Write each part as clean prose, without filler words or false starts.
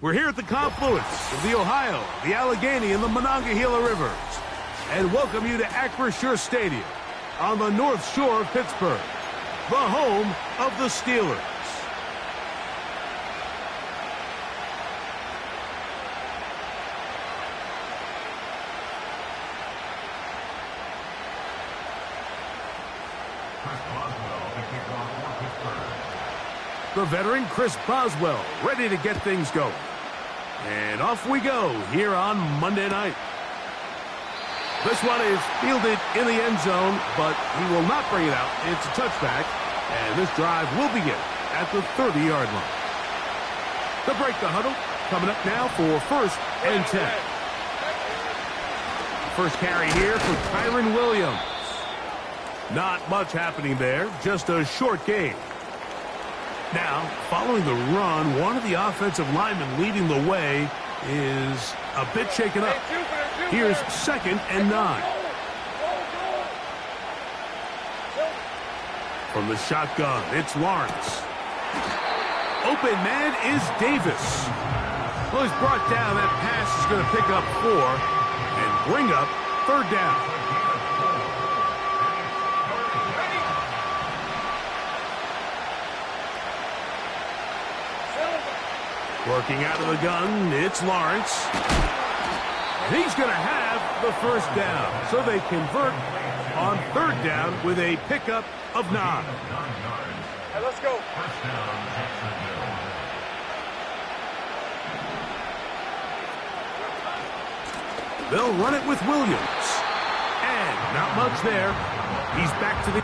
We're here at the confluence of the Ohio, the Allegheny, and the Monongahela Rivers, and welcome you to Acrisure Stadium on the North Shore of Pittsburgh, the home of the Steelers. The veteran Chris Boswell ready to get things going. And off we go here on Monday night. This one is fielded in the end zone, but he will not bring it out. It's a touchback, and this drive will begin at the 30-yard line. To break the huddle, coming up now for 1st and 10. First carry here for Kyron Williams. Not much happening there, just a short gain. Now, following the run, one of the offensive linemen leading the way is a bit shaken up. Here's 2nd and 9. From the shotgun, it's Lawrence. Open man is Davis. Well, he's brought down. That pass is going to pick up 4 and bring up 3rd down. Working out of the gun, it's Lawrence. And he's going to have the 1st down. So they convert on 3rd down with a pickup of 9. Hey, let's go. They'll run it with Williams. And not much there. He's back to the...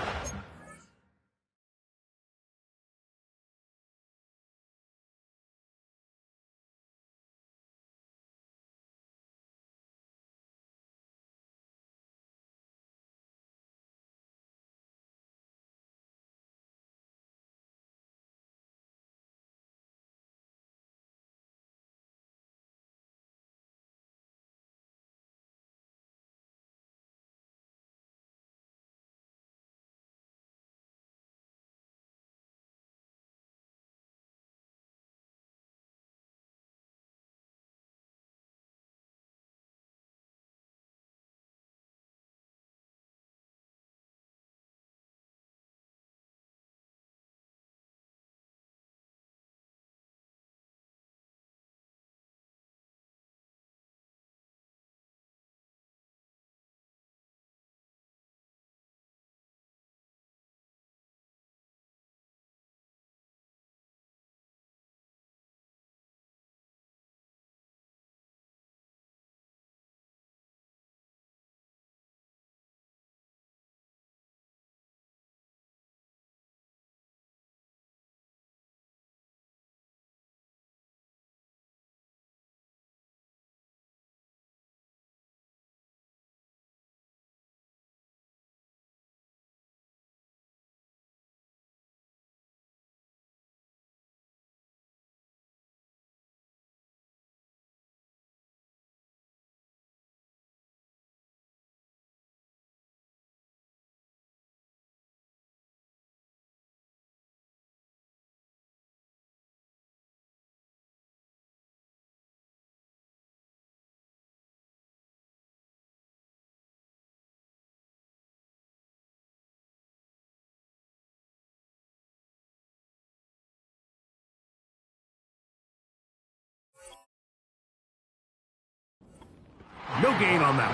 No gain on that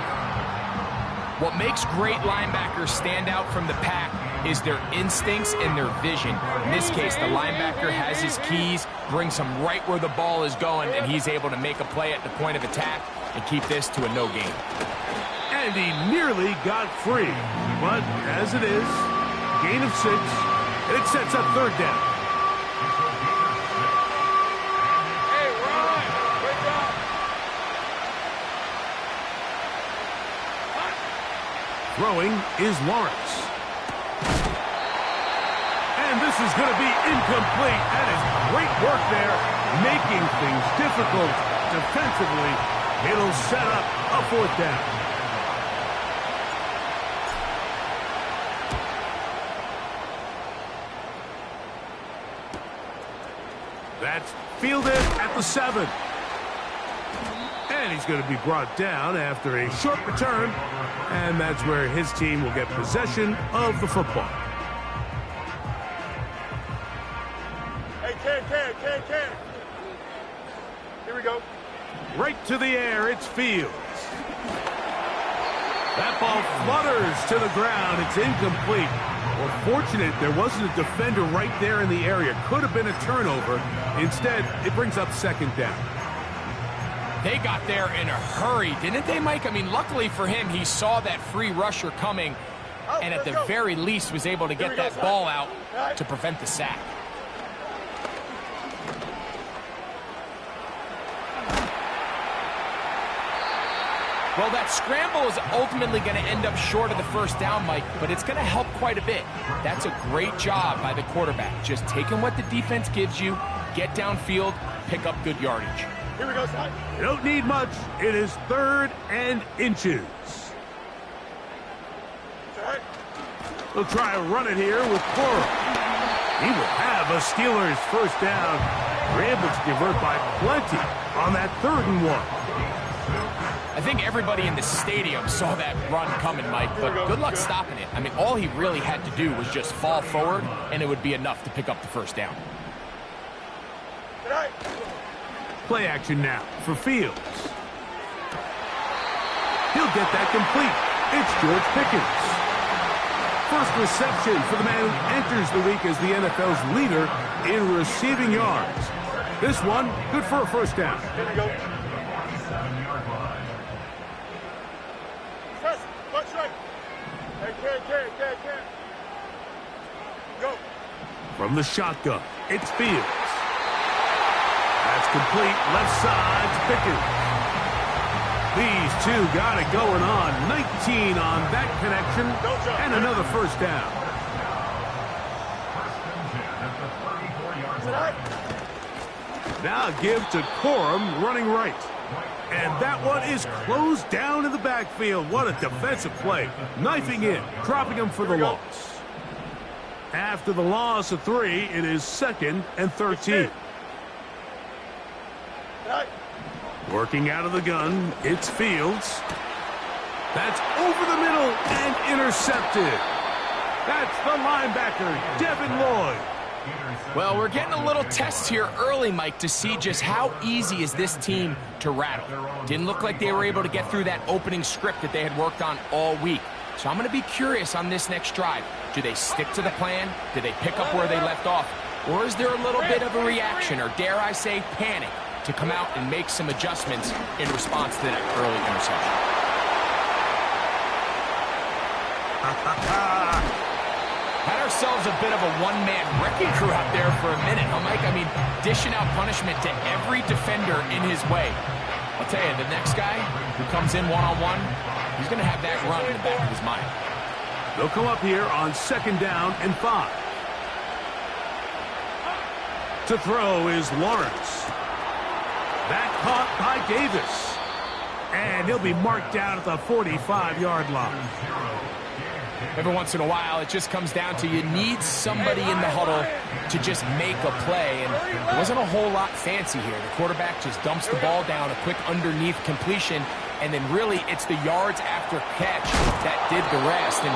one. What makes great linebackers stand out from the pack is their instincts and their vision. In this case, the linebacker has his keys, brings him right where the ball is going, and he's able to make a play at the point of attack and keep this to a no gain. And he nearly got free. But as it is, gain of 6, and it sets up 3rd down. Throwing is Lawrence. And this is going to be incomplete. That is great work there, making things difficult defensively. It'll set up a 4th down. That's fielded at the 7. And he's going to be brought down after a short return, and that's where his team will get possession of the football. Hey, Ken. Here we go. Right to the air, it's Fields. That ball flutters to the ground. It's incomplete. Well, fortunate there wasn't a defender right there in the area. Could have been a turnover. Instead, it brings up second down. They got there in a hurry, didn't they, Mike? I mean, luckily for him, he saw that free rusher coming, and at the very least was able to get that ball out to prevent the sack. Well, that scramble is ultimately going to end up short of the first down, Mike, but it's going to help quite a bit. That's a great job by the quarterback, just taking what the defense gives you, get downfield, pick up good yardage. Here we go, son. You don't need much. It is 3rd and inches. They'll try to run it here with Corum. He will have a Steelers first down. We're able to convert by plenty on that 3rd and 1. I think everybody in the stadium saw that run coming, Mike, but good luck stopping it. I mean, all he really had to do was just fall forward, and it would be enough to pick up the first down. Play action now for Fields. He'll get that complete. It's George Pickens. First reception for the man who enters the week as the NFL's leader in receiving yards. This one, good for a first down. Here we go. Ken. Go. From the shotgun, it's Fields. That's complete, left side to Pickens. These two got it going on. 19 on that connection, and another first down. Now give to Corum running right. And that one is closed down in the backfield. What a defensive play. Knifing in, dropping him for the loss. After the loss of 3, it is 2nd and 13. Working out of the gun, it's Fields. That's over the middle and intercepted. That's the linebacker, Devin Lloyd. Well, we're getting a little test here early, Mike, to see just how easy is this team to rattle. Didn't look like they were able to get through that opening script that they had worked on all week. So I'm going to be curious on this next drive. Do they stick to the plan? Do they pick up where they left off? Or is there a little bit of a reaction, or dare I say panic, to come out and make some adjustments in response to that early interception? Had ourselves a bit of a one-man wrecking crew out there for a minute, huh, Mike? I mean, dishing out punishment to every defender in his way. I'll tell you, the next guy who comes in one-on-one, he's going to have that run in the back of his mind. They'll come up here on 2nd down and 5. To throw is Lawrence. That caught by Davis. And he'll be marked down at the 45-yard line. Every once in a while, it just comes down to you need somebody in the huddle to just make a play, and there wasn't a whole lot fancy here. The quarterback just dumps the ball down, a quick underneath completion, and then really it's the yards after catch that did the rest, and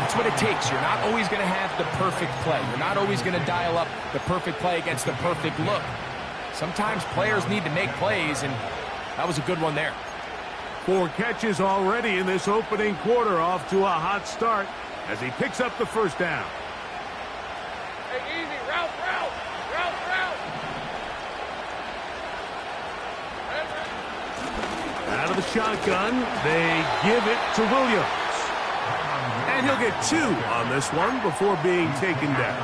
that's what it takes. You're not always going to have the perfect play. You're not always going to dial up the perfect play against the perfect look. Sometimes players need to make plays, and that was a good one there. 4 catches already in this opening quarter, off to a hot start as he picks up the first down. Hey, easy. Route. Out of the shotgun, they give it to Williams. And he'll get 2 on this one before being taken down.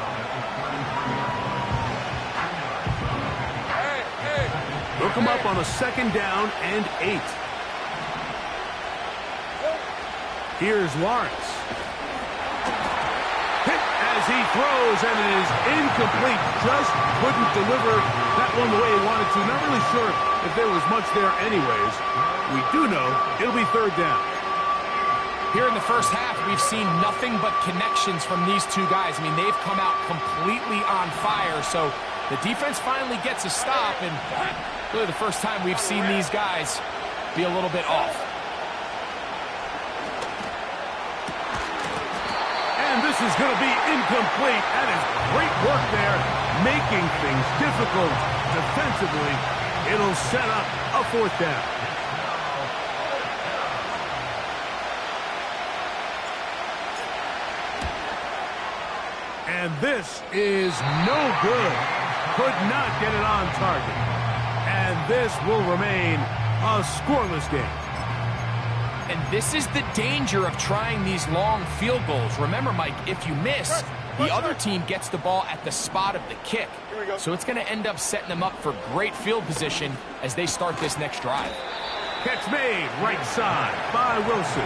They'll come up on a 2nd down and 8. Here's Lawrence. Hit as he throws, and it is incomplete. Just couldn't deliver that one the way he wanted to. Not really sure if there was much there anyways. We do know it'll be 3rd down. Here in the first half, we've seen nothing but connections from these two guys. I mean, they've come out completely on fire, so the defense finally gets a stop, and really the first time we've seen these guys be a little bit off. And this is going to be incomplete. That is great work there, making things difficult defensively. It'll set up a 4th down. And this is no good. Could not get it on target. And this will remain a scoreless game. And this is the danger of trying these long field goals. Remember, Mike, if you miss, the other team gets the ball at the spot of the kick. So it's going to end up setting them up for great field position as they start this next drive. Catch made, right side by Wilson.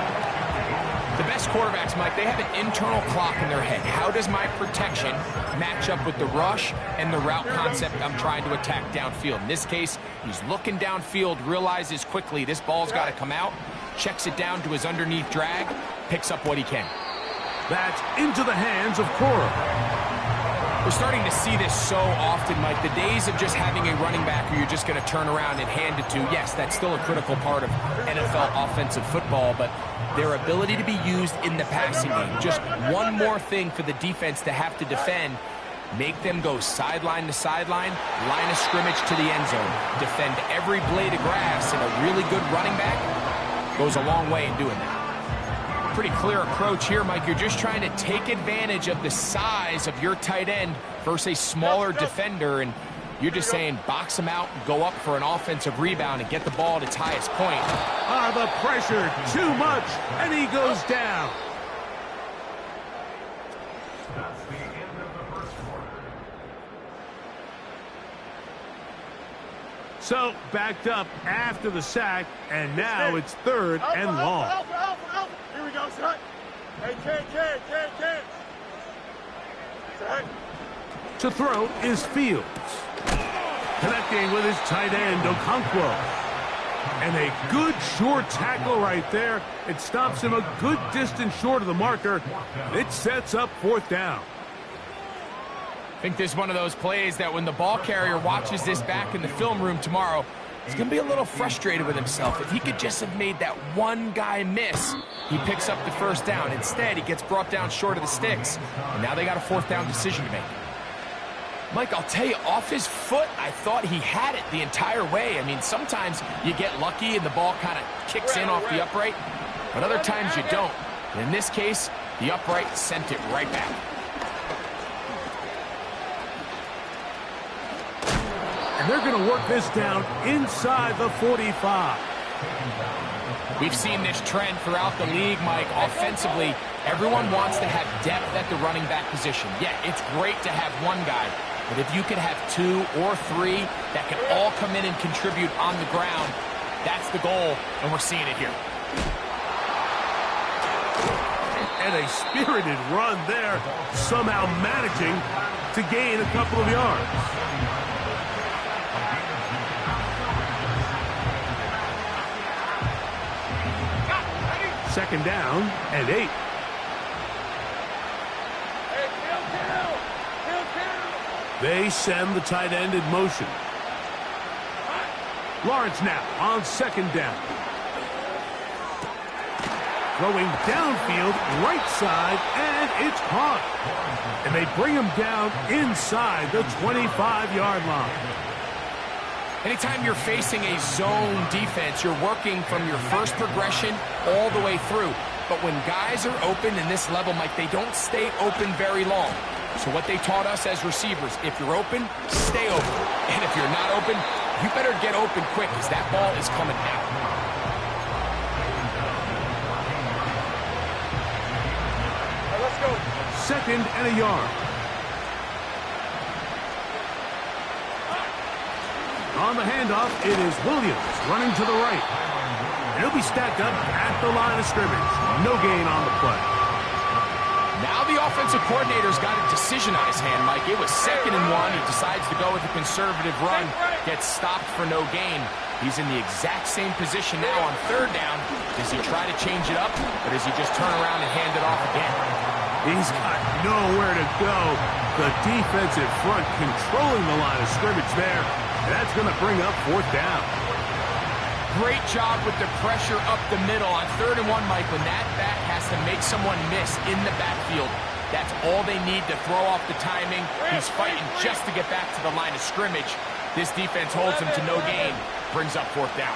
The best quarterbacks, Mike, they have an internal clock in their head. How does my protection match up with the rush and the route concept I'm trying to attack downfield? In this case, he's looking downfield, realizes quickly this ball's got to come out, checks it down to his underneath drag, picks up what he can. That's into the hands of Cora. We're starting to see this so often, Mike. The days of just having a running back who you're just going to turn around and hand it to, yes, that's still a critical part of NFL offensive football, but their ability to be used in the passing game, just one more thing for the defense to have to defend, make them go sideline to sideline, line of scrimmage to the end zone, defend every blade of grass, and a really good running back goes a long way in doing that. Pretty clear approach here, Mike. You're just trying to take advantage of the size of your tight end versus a smaller defender, and you're just saying box him out, go up for an offensive rebound, and get the ball at its highest point. The pressure, too much, and he goes down. So, backed up after the sack, and now it's 3rd and long. Here we go, son. Hey, can. Set. To throw is Fields. Connecting with his tight end, Okonkwo. And a good short tackle right there. It stops him a good distance short of the marker. It sets up 4th down. I think this is one of those plays that when the ball carrier watches this back in the film room tomorrow, he's going to be a little frustrated with himself. If he could just have made that one guy miss, he picks up the 1st down. Instead, he gets brought down short of the sticks, and now they got a 4th down decision to make. Mike, I'll tell you, off his foot, I thought he had it the entire way. I mean, sometimes you get lucky and the ball kind of kicks in off the upright, but other times you don't. And in this case, the upright sent it right back. And they're going to work this down inside the 45. We've seen this trend throughout the league, Mike. Offensively, everyone wants to have depth at the running back position. Yeah, it's great to have one guy, but if you can have 2 or 3 that can all come in and contribute on the ground, that's the goal, and we're seeing it here. And a spirited run there, somehow managing to gain a couple of yards. Second down and 8. They send the tight end in motion. Lawrence now on 2nd down. Throwing downfield, right side, and it's caught. And they bring him down inside the 25-yard line. Anytime you're facing a zone defense, you're working from your first progression all the way through. But when guys are open in this level, Mike, they don't stay open very long. So what they taught us as receivers, if you're open, stay open. And if you're not open, you better get open quick because that ball is coming out. Let's go. 2nd and a yard. On the handoff, it is Williams running to the right. He'll be stacked up at the line of scrimmage. No gain on the play. Now the offensive coordinator's got a decision on his hand, Mike. It was 2nd and 1. He decides to go with a conservative run, gets stopped for no gain. He's in the exact same position now on 3rd down. Does he try to change it up, or does he just turn around and hand it off again? He's got nowhere to go. The defensive front controlling the line of scrimmage there. That's going to bring up 4th down. great job with the pressure up the middle on 3rd and 1, Mike. When that back has to make someone miss in the backfield, that's all they need to throw off the timing. He's fighting just to get back to the line of scrimmage. This defense holds him to no gain, brings up 4th down.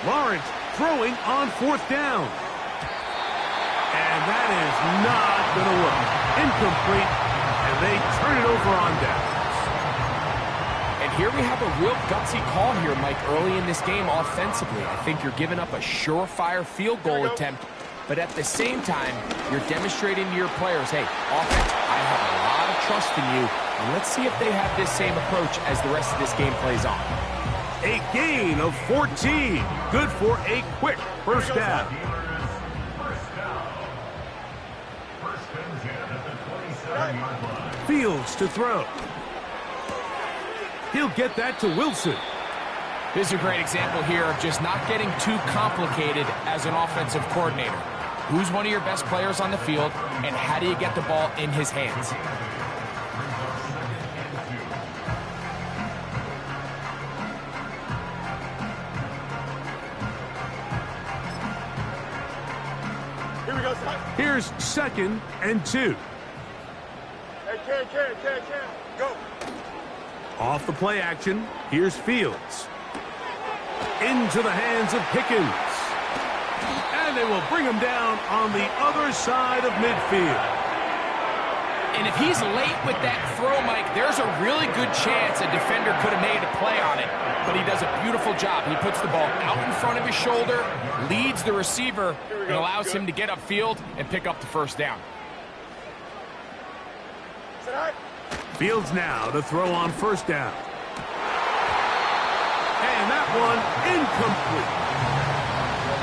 Lawrence throwing on 4th down. And that is not going to work. Incomplete, and they turn it over on downs. And here we have a real gutsy call here, Mike, early in this game offensively. I think you're giving up a surefire field goal attempt, but at the same time, you're demonstrating to your players, hey, offense, I have a lot of trust in you, and let's see if they have this same approach as the rest of this game plays on. A gain of 14. Good for a quick first down. Fields to throw. He'll get that to Wilson. This is a great example here of just not getting too complicated as an offensive coordinator. Who's one of your best players on the field, and how do you get the ball in his hands? Here we go, son. Here's 2nd and 2. Hey, Ken. Go. Off the play action, here's Fields. Into the hands of Pickens. And they will bring him down on the other side of midfield. And if he's late with that throw, Mike, there's a really good chance a defender could have made a play on it. But he does a beautiful job. He puts the ball out in front of his shoulder, leads the receiver, and allows him to get upfield and pick up the 1st down. Fields now to throw on 1st down. And that one incomplete.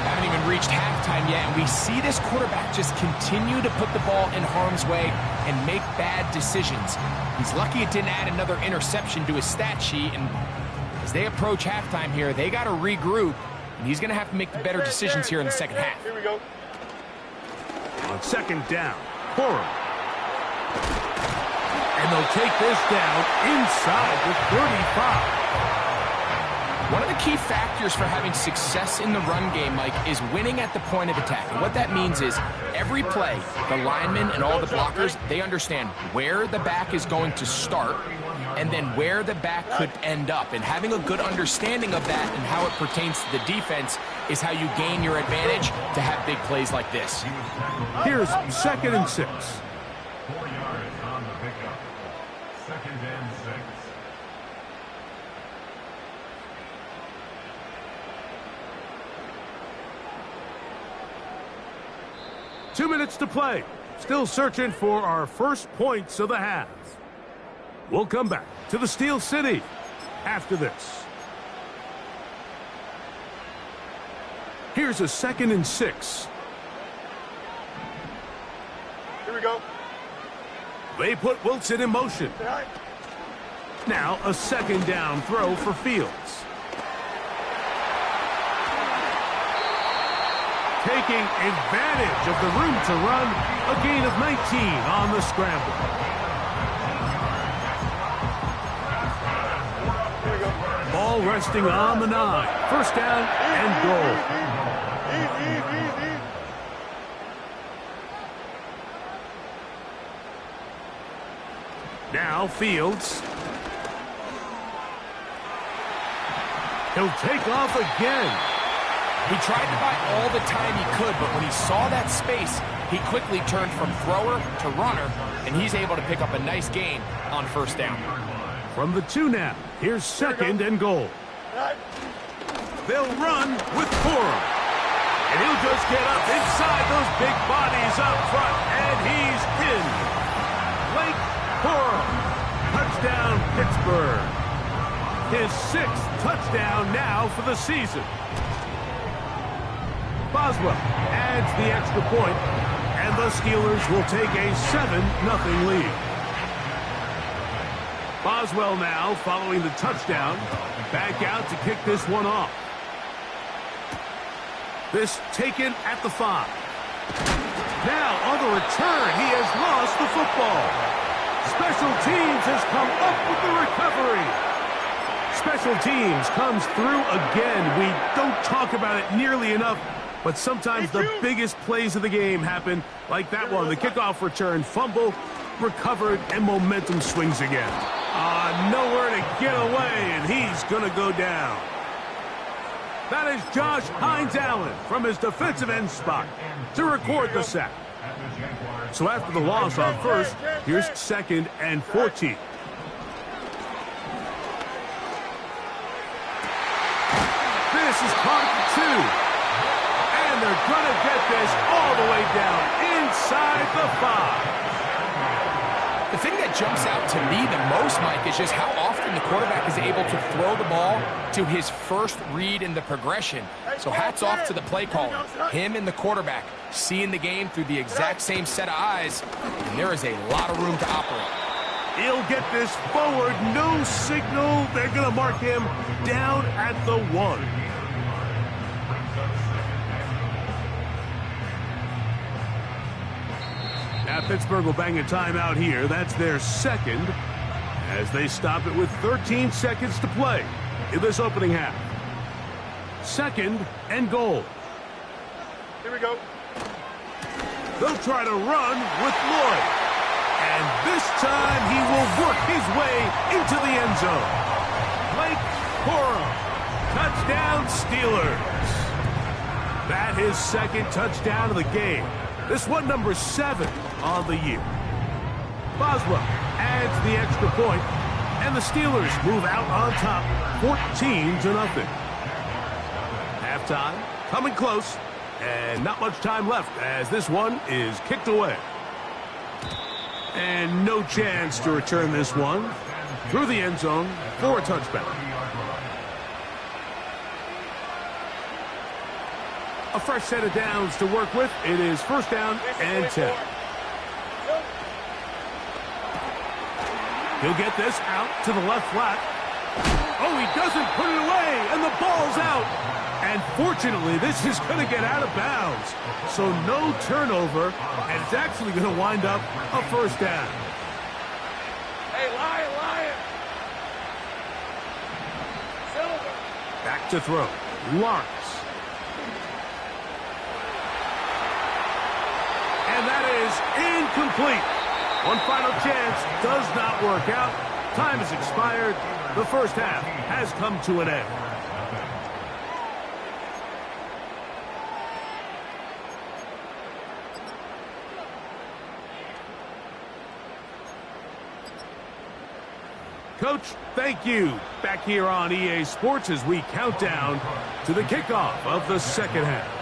Haven't even reached halftime yet, and we see this quarterback just continue to put the ball in harm's way and make bad decisions. He's lucky it didn't add another interception to his stat sheet, and as they approach halftime here, they got to regroup, and he's going to have to make the better decisions here in the second half. Here we go. On 2nd down, Corum. And they'll take this down inside the 35. One of the key factors for having success in the run game, Mike, is winning at the point of attack. And what that means is every play, the linemen and all the blockers, they understand where the back is going to start and then where the back could end up. And having a good understanding of that and how it pertains to the defense is how you gain your advantage to have big plays like this. Here's 2nd and 6. 4 yards on the pickup. 2nd and 6. Two minutes to play. Still searching for our first points of the half. We'll come back to the Steel City after this. Here's a 2nd and 6. Here we go. They put Wilson in motion. Now a 2nd down throw for Fields. Taking advantage of the room to run, a gain of 19 on the scramble. Ball resting on the 9. 1st down and goal. Easy. Now Fields. He'll take off again. He tried to buy all the time he could, but when he saw that space, he quickly turned from thrower to runner, and he's able to pick up a nice gain on 1st down. From the 2 now, here's 2nd and goal. They'll run with Corum. And he'll just get up inside those big bodies up front, and he's in. Blake Corum, touchdown Pittsburgh. His 6th touchdown now for the season. Boswell adds the extra point, and the Steelers will take a 7-0 lead. Boswell now, following the touchdown, back out to kick this one off. This taken at the 5. Now on the return, he has lost the football. Special teams has come up with the recovery. Special teams comes through again. We don't talk about it nearly enough, but sometimes the biggest plays of the game happen like that one. The kickoff return, fumble, recovered, and momentum swings again. Nowhere to get away, and he's going to go down. That is Josh Hines-Allen from his defensive end spot to record the sack. So after the loss on first, here's 2nd and 14. This is caught at the 2. And they're going to get this all the way down inside the 5. The thing that jumps out to me the most, Mike, is just how often the quarterback is able to throw the ball to his first read in the progression. So hats off to the play caller. Him and the quarterback seeing the game through the exact same set of eyes, and there is a lot of room to operate. He'll get this forward, no signal. They're going to mark him down at the 1. Now Pittsburgh will bang a timeout here. That's their 2nd as they stop it with 13 seconds to play in this opening half. 2nd and goal. Here we go. They'll try to run with Lloyd. And this time he will work his way into the end zone. Blake Corum. Touchdown Steelers. That is 2nd touchdown of the game. This one number 7 on the year. Boswell adds the extra point, and the Steelers move out on top 14-0. Halftime coming close, and not much time left as this one is kicked away. And no chance to return this one through the end zone for a touchback. A fresh set of downs to work with. It is 1st down and 10. He'll get this out to the left flat. Oh, he doesn't put it away, and the ball's out. And fortunately, this is going to get out of bounds. So no turnover, and it's actually going to wind up a 1st down. Hey, Lion! Silver! Back to throw. Lawrence. And that is incomplete. One final chance does not work out. Time has expired. The first half has come to an end. Coach, thank you. Back here on EA Sports as we count down to the kickoff of the 2nd half.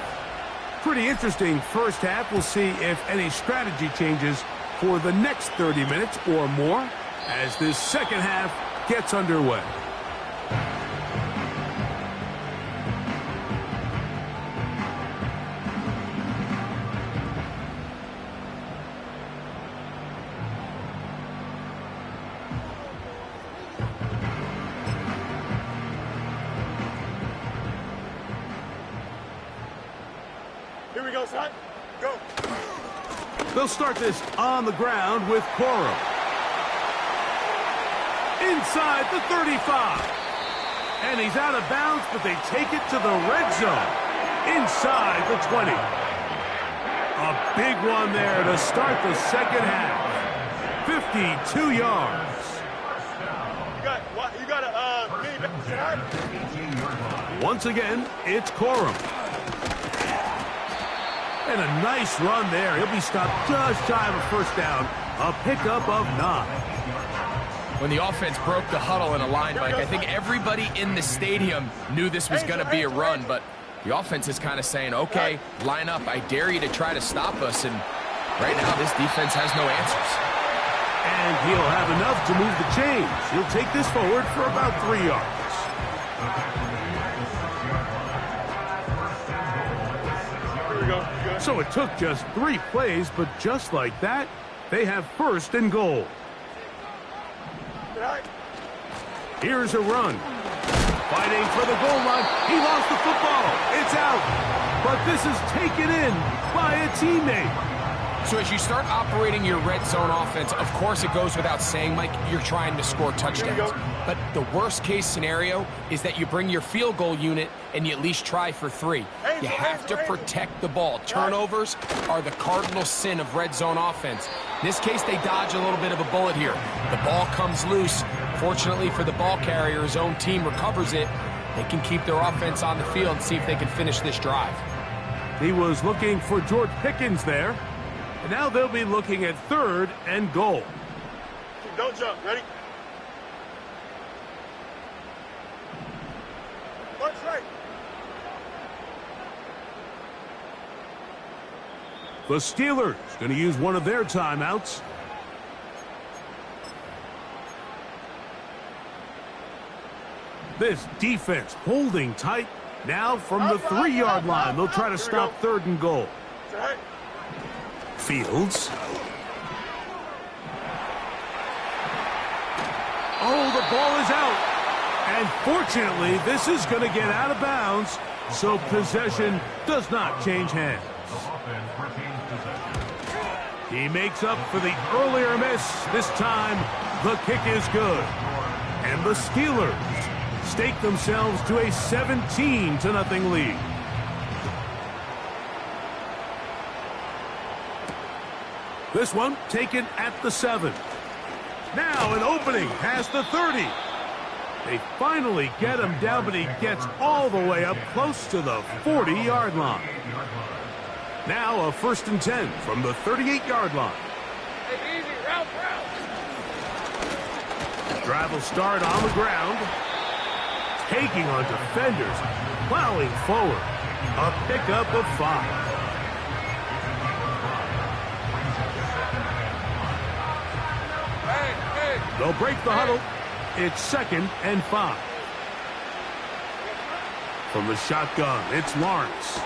Pretty interesting first half. We'll see if any strategy changes for the next 30 minutes or more as this 2nd half gets underway. Here we go, son. Go. They'll start this on the ground with Corum. Inside the 35. And he's out of bounds, but they take it to the red zone. Inside the 20. A big one there to start the 2nd half. 52 yards. You got a mini back. Once again, it's Corum. And a nice run there. He'll be stopped just shy of a 1st down. A pickup of 9. When the offense broke the huddle in a line, Mike, I think everybody in the stadium knew this was going to be a run, but the offense is kind of saying, okay, line up. I dare you to try to stop us. And right now, this defense has no answers. And he'll have enough to move the chains. He'll take this forward for about 3 yards. So it took just 3 plays, but just like that, they have 1st and goal. Here's a run. Fighting for the goal line. He lost the football. It's out. But this is taken in by a teammate. So as you start operating your red zone offense, of course it goes without saying, Mike, you're trying to score touchdowns. But the worst case scenario is that you bring your field goal unit and you at least try for 3. You have to protect the ball. Turnovers are the cardinal sin of red zone offense. In this case, they dodge a little bit of a bullet here. The ball comes loose. Fortunately for the ball carrier, his own team recovers it. They can keep their offense on the field and see if they can finish this drive. He was looking for George Pickens there. And now they'll be looking at 3rd and goal. Don't jump. Ready? Punch right. The Steelers going to use one of their timeouts. This defense holding tight. Now from the 3-yard line, they'll try to stop 3rd and goal. Fields. Oh, the ball is out. And fortunately, this is going to get out of bounds, so possession does not change hands. He makes up for the earlier miss. This time, the kick is good. And the Steelers stake themselves to a 17-0 lead. This one taken at the 7. Now an opening past the 30. They finally get him down, but he gets all the way up close to the 40-yard line. Now a 1st and 10 from the 38-yard line. Easy, route. Drive will start on the ground. Taking on defenders, plowing forward. A pickup of 5. They'll break the huddle. It's 2nd and 5. From the shotgun, it's Lawrence.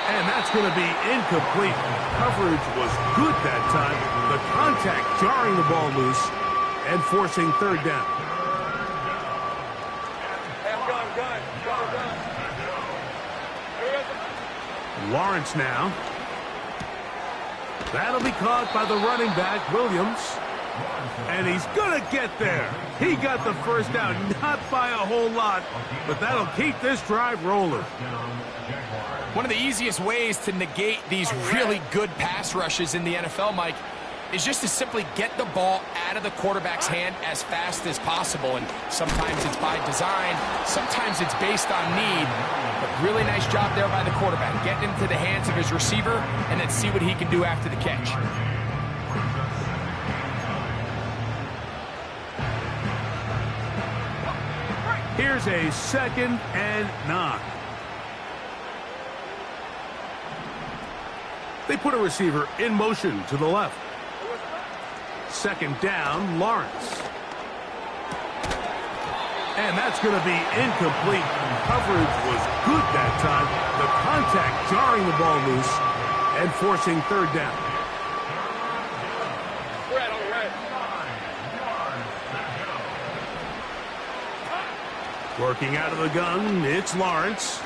And that's going to be incomplete. Coverage was good that time. The contact jarring the ball loose and forcing 3rd down. Lawrence now. That'll be caught by the running back, Williams. And he's going to get there. He got the 1st down, not by a whole lot, but that'll keep this drive rolling. One of the easiest ways to negate these really good pass rushes in the NFL, Mike, is just to simply get the ball out of the quarterback's hand as fast as possible. And sometimes it's by design, sometimes it's based on need. But really nice job there by the quarterback, getting into the hands of his receiver and then see what he can do after the catch. Here's a 2nd and 9. They put a receiver in motion to the left. 2nd down, Lawrence. And that's going to be incomplete. Coverage was good that time. The contact jarring the ball loose and forcing 3rd down. Working out of the gun, it's Lawrence.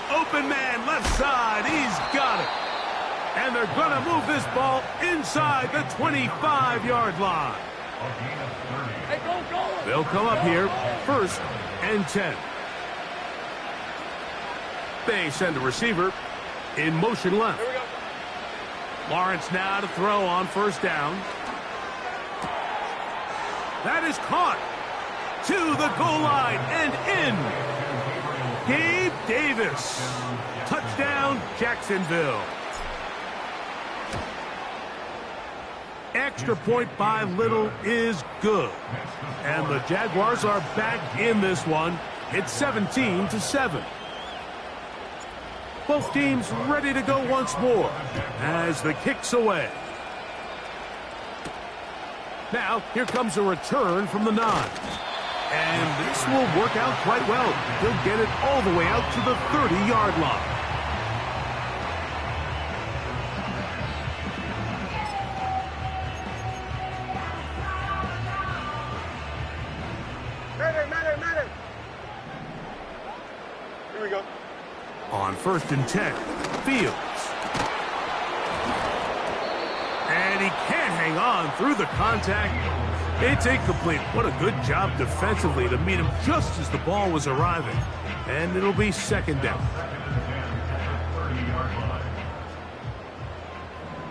Open man, left side, he's got it. And they're going to move this ball inside the 25-yard line. They'll come up here, 1st and 10. They send a receiver in motion left. Lawrence now to throw on 1st down. That is caught. To the goal line and in. Gabe Davis. Touchdown, Jacksonville. Extra point by Little is good. And the Jaguars are back in this one. It's 17-7. Both teams ready to go once more as the kick's away. Now, here comes a return from the 9. And this will work out quite well. He'll get it all the way out to the 30-yard line. Madden. Here we go. On 1st and 10, Fields. hang on through the contact. It's incomplete. What a good job defensively to meet him just as the ball was arriving. And it'll be second down.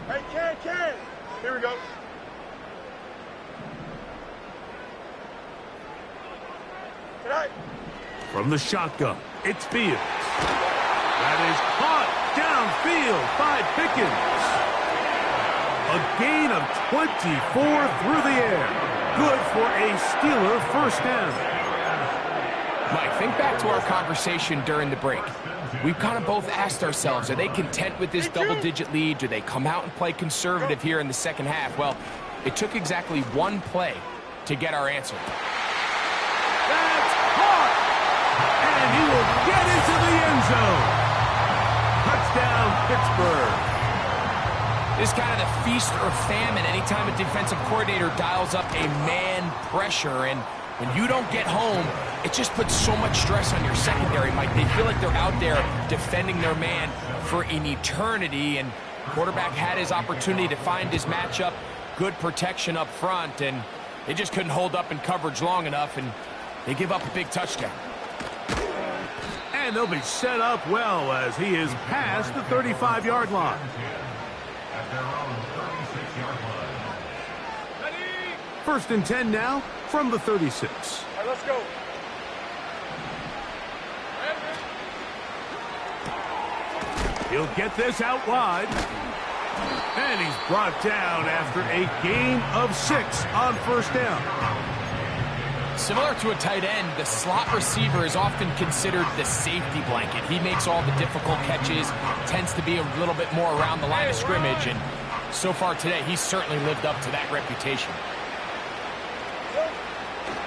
Hey, Ken. Here we go. Tonight. From the shotgun, it's Fields. That is caught downfield by Pickens. A gain of 24 through the air. Good for a Steeler first down. Mike, think back to our conversation during the break. We've kind of both asked ourselves, are they content with this double-digit lead? Do they come out and play conservative here in the second half? Well, it took exactly one play to get our answer. That's caught! And he will get into the end zone. Touchdown, Pittsburgh. This is kind of the feast or famine anytime a defensive coordinator dials up a man pressure. And when you don't get home, it just puts so much stress on your secondary, Mike. They feel like they're out there defending their man for an eternity. And quarterback had his opportunity to find his matchup. Good protection up front. And they just couldn't hold up in coverage long enough. And they give up a big touchdown. And they'll be set up well as he is past the 35-yard line. At their own 36-yard line. First and 10 now from the 36. All right, let's go. He'll get this out wide. And he's brought down after a gain of 6 on first down. Similar to a tight end, the slot receiver is often considered the safety blanket. He makes all the difficult catches, tends to be a little bit more around the line of scrimmage, and so far today, he's certainly lived up to that reputation.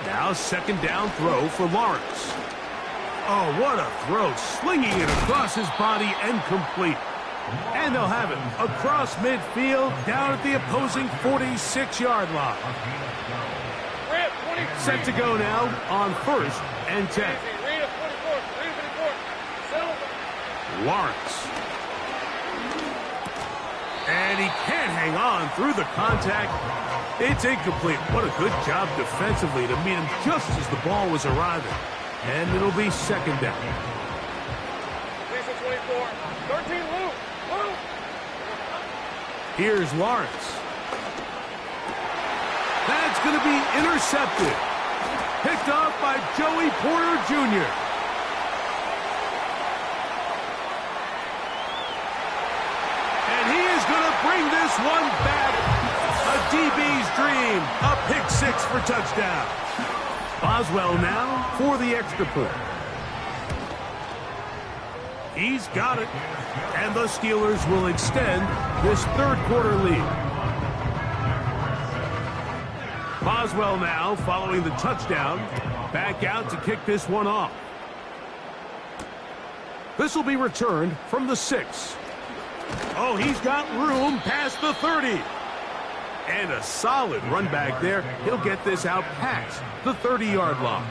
Now second down throw for Lawrence. Oh, what a throw, slinging it across his body and complete. And they'll have it across midfield down at the opposing 46-yard line. Set to go now on first and 10. Lawrence. And he can't hang on through the contact. It's incomplete. What a good job defensively to meet him just as the ball was arriving. And it'll be second down. 24. 13, Luke. Here's Lawrence. That's going to be intercepted. Picked off by Joey Porter Jr. And he is going to bring this one back. A DB's dream. A pick 6 for touchdown. Boswell now for the extra point. He's got it. And the Steelers will extend this third quarter lead. Boswell now following the touchdown. Back out to kick this one off. This will be returned from the 6. Oh, he's got room past the 30. And a solid run back there. He'll get this out past the 30-yard line.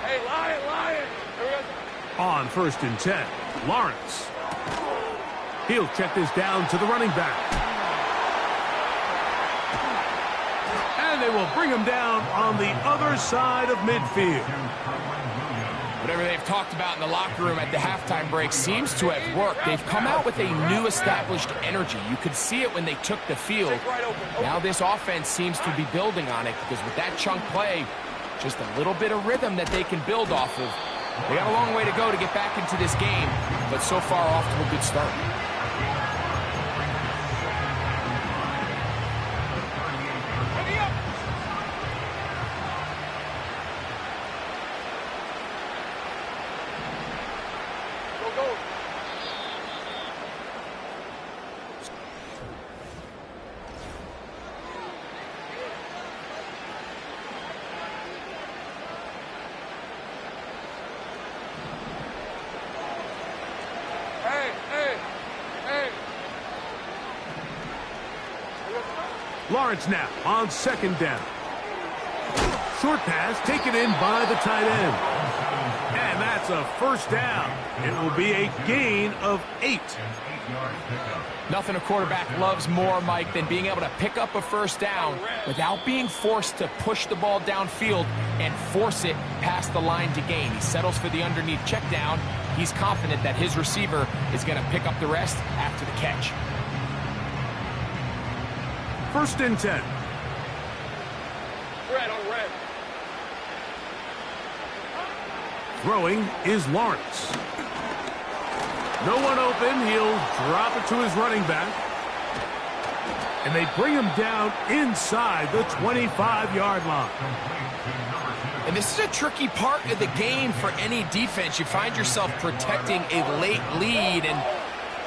Hey, Lion. On first and 10, Lawrence. He'll check this down to the running back. And they will bring him down on the other side of midfield. Whatever they've talked about in the locker room at the halftime break seems to have worked. They've come out with a new established energy. You could see it when they took the field. Now this offense seems to be building on it because with that chunk play, just a little bit of rhythm that they can build off of. They got a long way to go to get back into this game, but so far off to a good start. Lawrence now on second down. Short pass taken in by the tight end. And that's That's a first down. It will be a gain of 8. Nothing a quarterback loves more, Mike, than being able to pick up a first down without being forced to push the ball downfield and force it past the line to gain. He settles for the underneath check down. He's confident that his receiver is going to pick up the rest after the catch. First and 10. Red on red. Throwing is Lawrence. No one open. He'll drop it to his running back. And they bring him down inside the 25-yard line. And this is a tricky part of the game for any defense. You find yourself protecting a late lead, and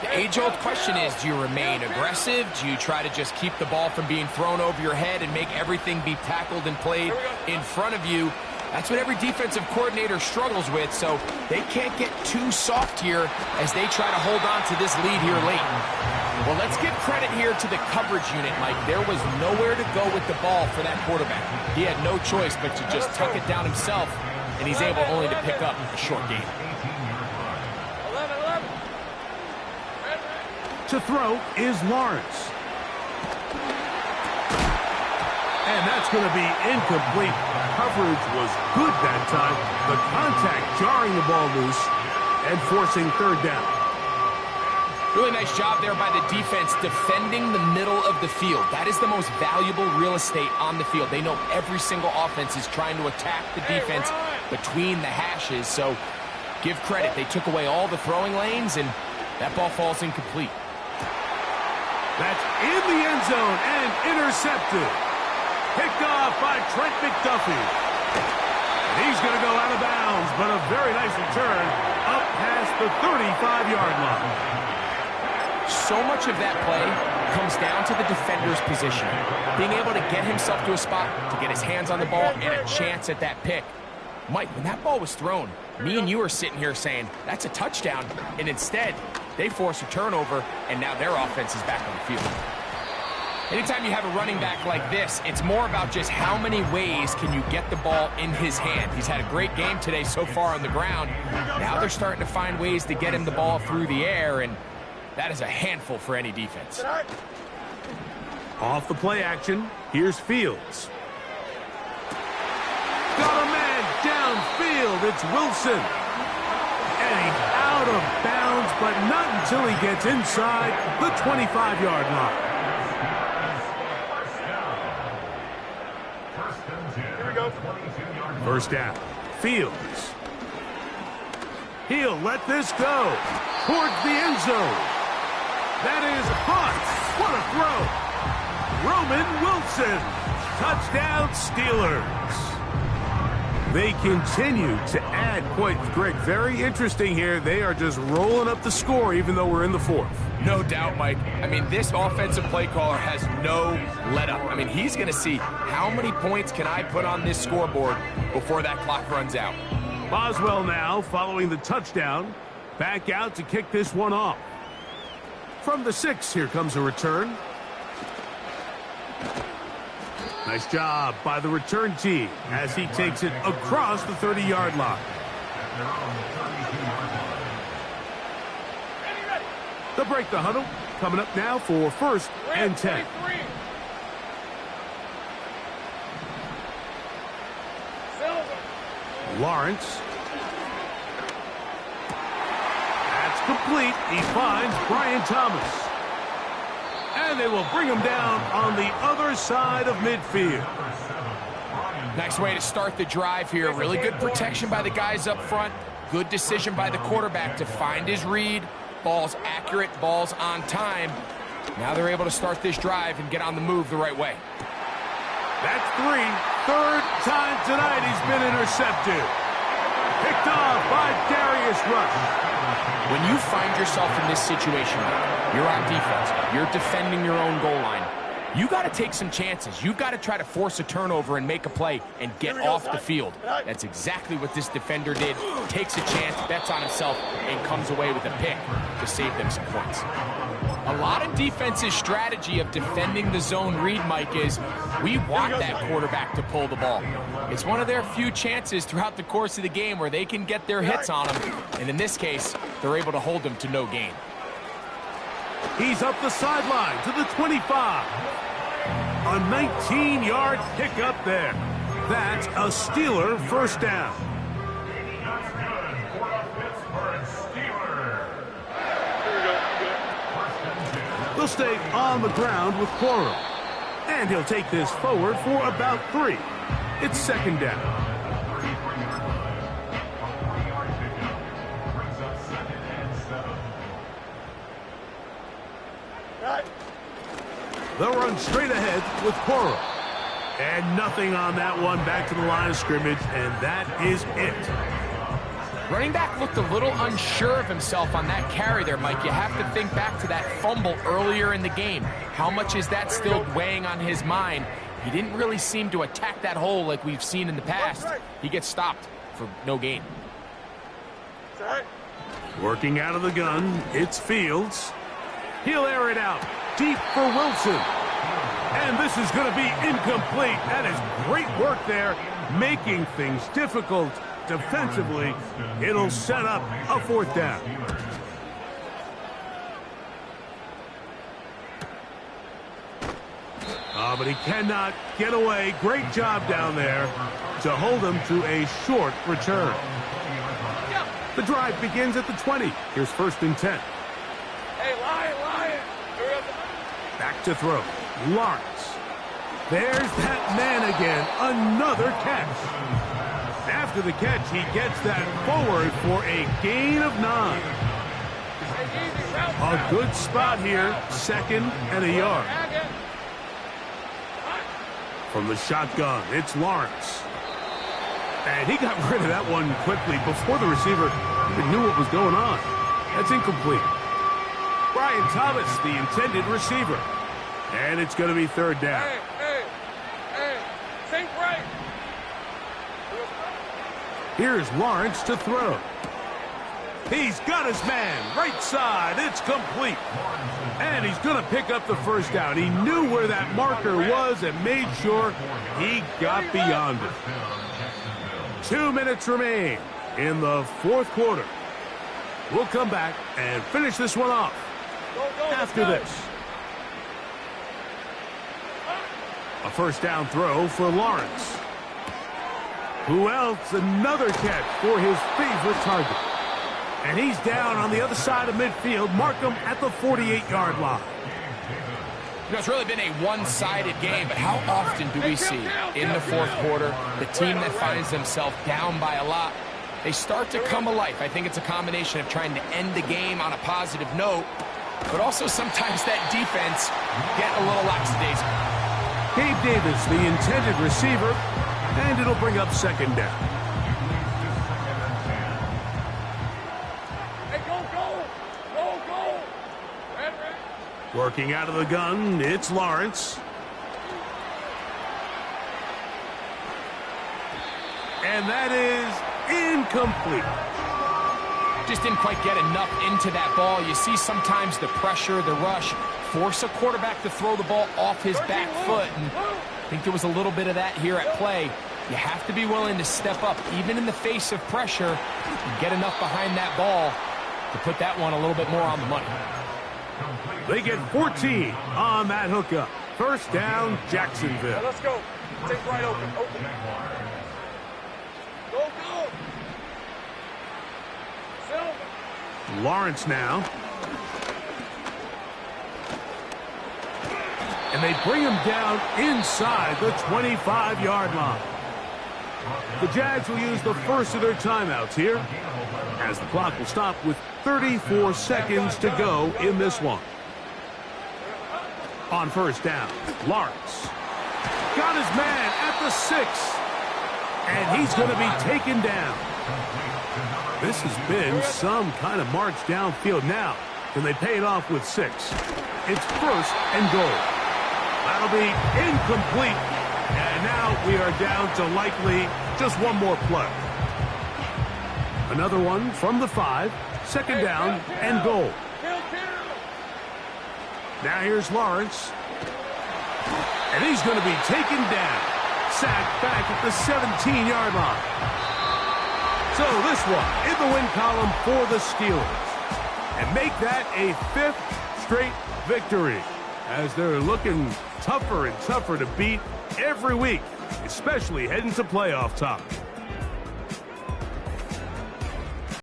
the age-old question is, do you remain aggressive? Do you try to just keep the ball from being thrown over your head and make everything be tackled and played in front of you? That's what every defensive coordinator struggles with, so they can't get too soft here as they try to hold on to this lead here late. Well, let's give credit here to the coverage unit, Mike. There was nowhere to go with the ball for that quarterback. He had no choice but to just tuck it down himself, and he's able only to pick up a short gain. 11. To throw is Lawrence. And that's going to be incomplete. Coverage was good that time. The contact jarring the ball loose and forcing third down. Really nice job there by the defense defending the middle of the field. That is the most valuable real estate on the field. They know every single offense is trying to attack the defense between the hashes. So give credit. They took away all the throwing lanes, and that ball falls incomplete. That's in the end zone and intercepted. Picked off by Trent McDuffie. And he's going to go out of bounds, but a very nice return up past the 35-yard line. So much of that play comes down to the defender's position. Being able to get himself to a spot, to get his hands on the ball, and a chance at that pick. Mike, when that ball was thrown, me and you are sitting here saying, that's a touchdown. And instead, they force a turnover, and now their offense is back on the field. Anytime you have a running back like this, it's more about just how many ways can you get the ball in his hand. He's had a great game today so far on the ground. Now they're starting to find ways to get him the ball through the air, and that is a handful for any defense. Off the play action, here's Fields. Got a man downfield, it's Wilson. And he's out of bounds, but not until he gets inside the 25-yard line. First down. Fields. He'll let this go towards the end zone. That is caught. What a throw. Roman Wilson. Touchdown Steelers. They continue to add points. Greg, very interesting here. They are just rolling up the score even though we're in the fourth. No doubt, Mike. I mean, this offensive play caller has no let-up. I mean, he's going to see how many points can I put on this scoreboard before that clock runs out. Boswell now, following the touchdown, back out to kick this one off. From the 6, here comes a return. Nice job by the return team as he takes it across the 30-yard line. They'll break the huddle. Coming up now for first and 10. Lawrence. That's complete. He finds Brian Thomas. And they will bring him down on the other side of midfield. Nice way to start the drive here. Really good protection by the guys up front. Good decision by the quarterback to find his read. Ball's accurate, ball's on time. Now they're able to start this drive and get on the move the right way. That's 3. Third time tonight he's been intercepted. Picked off by Darius Rush. When you find yourself in this situation, you're on defense, you're defending your own goal line, you got to take some chances. You've got to try to force a turnover and make a play and get off the field. That's exactly what this defender did. Takes a chance, bets on himself, and comes away with a pick to save them some points. A lot of defense's strategy of defending the zone read, Mike, is we want that quarterback to pull the ball. It's one of their few chances throughout the course of the game where they can get their hits on them, and in this case, they're able to hold them to no gain. He's up the sideline to the 25. A 19-yard pickup there. That's a Steeler first down. That's good for a Pittsburgh Steeler. They'll stay on the ground with Coro. And he'll take this forward for about 3. It's second down. They'll run straight ahead with Coro. And nothing on that one, back to the line of scrimmage, and that is it. Running back looked a little unsure of himself on that carry there, Mike. You have to think back to that fumble earlier in the game. How much is that still weighing on his mind? He didn't really seem to attack that hole like we've seen in the past. He gets stopped for no gain. Working out of the gun, it's Fields. He'll air it out deep for Wilson. And this is going to be incomplete. That is great work there, making things difficult defensively. It'll set up a fourth down. But he cannot get away. Great job down there to hold him to a short return. The drive begins at the 20. Here's first and 10. Hey, Lion. Back to throw. Lawrence. There's that man again. Another catch. After the catch, he gets that forward for a gain of 9. A good spot here. Second and a yard. From the shotgun, it's Lawrence. And he got rid of that one quickly before the receiver even knew what was going on. That's incomplete. Brian Thomas, the intended receiver. And it's going to be third down. Hey, think right. Here's Lawrence to throw. He's got his man, right side. It's complete. And he's going to pick up the first down. He knew where that marker was and made sure he got beyond it. 2 minutes remain in the fourth quarter. We'll come back and finish this one off after this. A first down throw for Lawrence. Who else? Another catch for his favorite target. And he's down on the other side of midfield. Mark him at the 48-yard line. You know, it's really been a one-sided game, but how often do we see in the fourth quarter the team that finds themselves down by a lot, they start to come alive? I think it's a combination of trying to end the game on a positive note, but also sometimes that defense get a little lackadaisical. Gabe Davis, the intended receiver, and it'll bring up second down. Working out of the gun, it's Lawrence. And that is incomplete. Just didn't quite get enough into that ball. You see sometimes the pressure, the rush, force a quarterback to throw the ball off his back foot. And I think there was a little bit of that here at play. You have to be willing to step up, even in the face of pressure, and get enough behind that ball to put that one a little bit more on the money. They get 14 on that hookup. First down, Jacksonville. Let's go. Take right open. Go. Lawrence now. And they bring him down inside the 25-yard line. The Jags will use the first of their timeouts here, as the clock will stop with 34 seconds to go in this one. On first down, Lawrence got his man at the 6, and he's going to be taken down. This has been some kind of march downfield. Now, can they pay it off with 6? It's first and goal. That'll be incomplete, and now we are down to likely just one more play. Another one from the 5, second down and goal. Now here's Lawrence. And he's going to be taken down. Sacked back at the 17-yard line. So this one in the win column for the Steelers. And make that a 5th straight victory, as they're looking tougher and tougher to beat every week, especially heading to playoff time.